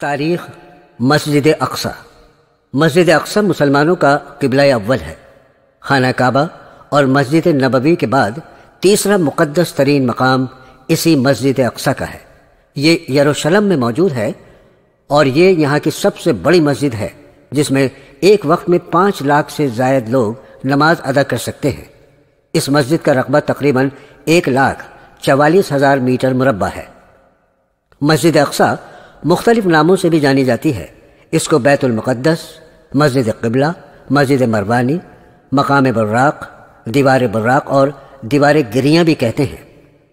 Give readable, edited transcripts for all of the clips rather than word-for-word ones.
تاریخ مسجد اقصی۔ مسجد اقصی مسلمانوں کا قبلہ اول ہے۔ خانہ کعبہ اور مسجد نبوی کے بعد تیسرا مقدس ترین مقام اسی مسجد اقصی کا ہے۔ یہ یروشلم میں موجود ہے اور یہ یہاں کی سب سے بڑی مسجد ہے، جس میں ایک وقت میں 5 لاکھ سے زائد لوگ نماز ادا کر سکتے ہیں۔ اس مسجد کا رقبہ تقریباً 1,44,000 میٹر مربع ہے۔ مسجد اقصی مختلف ناموں سے بھی جانی جاتی ہے۔ اس کو بیت المقدس، مسجد قبلہ، مسجد مروانی، مقام براق، دیوار براق اور دیوار گریاں بھی کہتے ہیں۔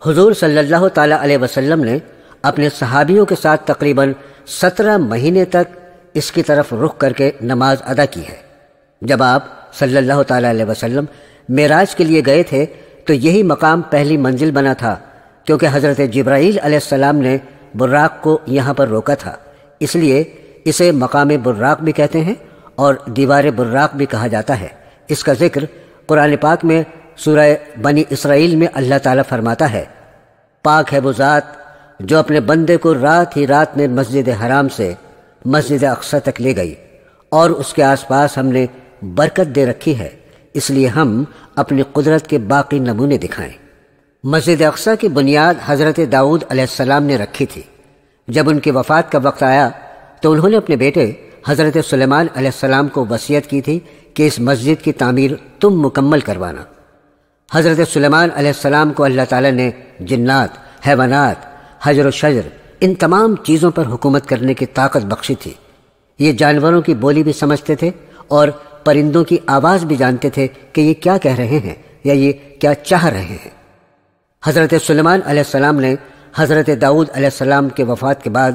حضور صلی اللہ تعالیٰ علیہ وسلم نے اپنے صحابیوں کے ساتھ تقریباً 17 مہینے تک اس کی طرف رخ کر کے نماز ادا کی ہے۔ جب آپ صلی اللہ تعالیٰ علیہ وسلم معراج کے لیے گئے تھے تو یہی مقام پہلی منزل بنا تھا، کیونکہ حضرت جبرائیل علیہ السلام نے براق کو یہاں پر روکا تھا، اس لیے اسے مقام براق بھی کہتے ہیں اور دیوار براق بھی کہا جاتا ہے۔ اس کا ذکر قرآن پاک میں سورہ بنی اسرائیل میں اللہ تعالیٰ فرماتا ہے، پاک ہے وہ ذات جو اپنے بندے کو رات ہی رات میں مسجد حرام سے مسجد اقصی تک لے گئی، اور اس کے آس پاس ہم نے برکت دے رکھی ہے، اس لیے ہم اپنی قدرت کے باقی نمونے دکھائیں۔ مسجد اقصی کی بنیاد حضرت داؤد علیہ السلام نے رکھی تھی۔ جب ان کی وفات کا وقت آیا تو انہوں نے اپنے بیٹے حضرت سلیمان علیہ السلام کو وصیت کی تھی کہ اس مسجد کی تعمیر تم مکمل کروانا۔ حضرت سلیمان علیہ السلام کو اللہ تعالیٰ نے جنات، حیوانات، حجر و شجر، ان تمام چیزوں پر حکومت کرنے کی طاقت بخشی تھی۔ یہ جانوروں کی بولی بھی سمجھتے تھے اور پرندوں کی آواز بھی جانتے تھے کہ یہ کیا کہہ رہے ہیں یا یہ کیا چاہ رہے ہیں۔ حضرت سلیمان علیہ السلام نے حضرت داؤد علیہ السلام کے وفات کے بعد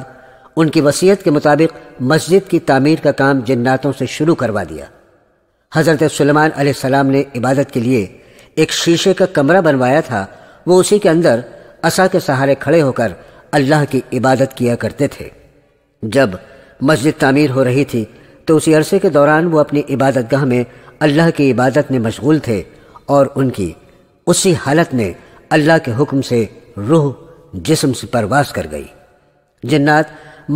ان کی وصیت کے مطابق مسجد کی تعمیر کا کام جناتوں سے شروع کروا دیا۔ حضرت سلیمان علیہ السلام نے عبادت کے لیے ایک شیشے کا کمرہ بنوایا تھا، وہ اسی کے اندر عصا کے سہارے کھڑے ہو کر اللہ کی عبادت کیا کرتے تھے۔ جب مسجد تعمیر ہو رہی تھی تو اسی عرصے کے دوران وہ اپنی عبادت گاہ میں اللہ کی عبادت میں مشغول تھے، اور ان کی اسی حالت میں اللہ کے حکم سے روح جسم سے پرواز کر گئی۔ جنات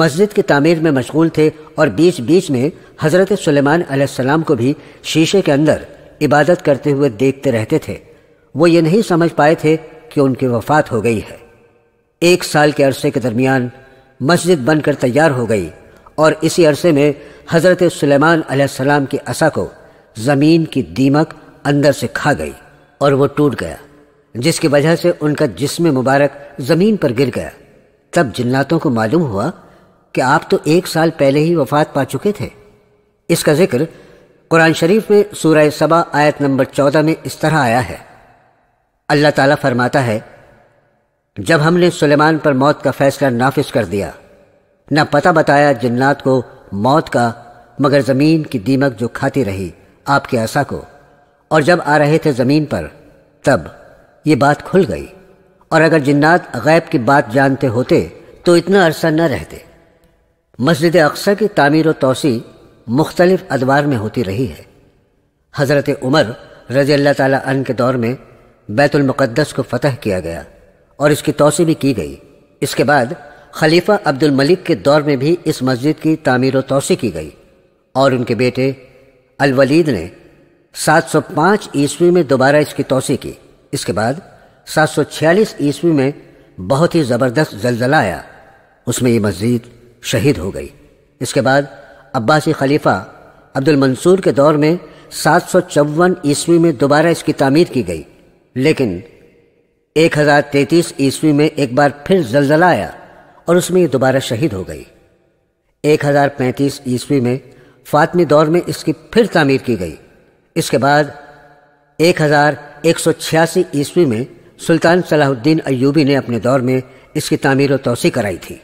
مسجد کی تعمیر میں مشغول تھے اور بیچ بیچ میں حضرت سلیمان علیہ السلام کو بھی شیشے کے اندر عبادت کرتے ہوئے دیکھتے رہتے تھے۔ وہ یہ نہیں سمجھ پائے تھے کہ ان کی وفات ہو گئی ہے۔ 1 سال کے عرصے کے درمیان مسجد بن کر تیار ہو گئی، اور اسی عرصے میں حضرت سلیمان علیہ السلام کی عصا کو زمین کی دیمک اندر سے کھا گئی اور وہ ٹوٹ گیا، جس کی وجہ سے ان کا جسم مبارک زمین پر گر گیا۔ تب جناتوں کو معلوم ہوا کہ آپ تو 1 سال پہلے ہی وفات پا چکے تھے۔ اس کا ذکر قرآن شریف میں سورہ سبا آیت نمبر 14 میں اس طرح آیا ہے۔ اللہ تعالیٰ فرماتا ہے، جب ہم نے سلیمان پر موت کا فیصلہ نافذ کر دیا، نہ پتہ بتایا جنات کو موت کا مگر زمین کی دیمک جو کھاتی رہی آپ کے عصا کو، اور جب آ رہے تھے زمین پر تب یہ بات کھل گئی، اور اگر جنات غیب کی بات جانتے ہوتے تو اتنا عرصہ نہ رہتے۔ مسجد اقصی کی تعمیر و توسیع مختلف ادوار میں ہوتی رہی ہے۔ حضرت عمر رضی اللہ تعالیٰ عنہ کے دور میں بیت المقدس کو فتح کیا گیا اور اس کی توسیع بھی کی گئی۔ اس کے بعد خلیفہ عبد الملک کے دور میں بھی اس مسجد کی تعمیر و توسیع کی گئی، اور ان کے بیٹے الولید نے 705 عیسوی میں دوبارہ اس کی توسیع کی۔ اس کے بعد 746 عیسوی میں بہت ہی زبردست زلزلہ آیا، اس میں یہ مسجد شہید ہو گئی۔ اس کے بعد عباسی خلیفہ عبد المنصور کے دور میں 754 عیسوی میں دوبارہ اس کی تعمیر کی گئی، لیکن 1033 عیسوی میں ایک بار پھر زلزلہ آیا اور اس میں یہ دوبارہ شہید ہو گئی۔ 1035 عیسوی میں فاطمی دور میں اس کی پھر تعمیر کی گئی۔ اس کے بعد 1186 عیسوی میں سلطان صلاح الدین ایوبی نے اپنے دور میں اس کی تعمیر و توسیع کرائی تھی۔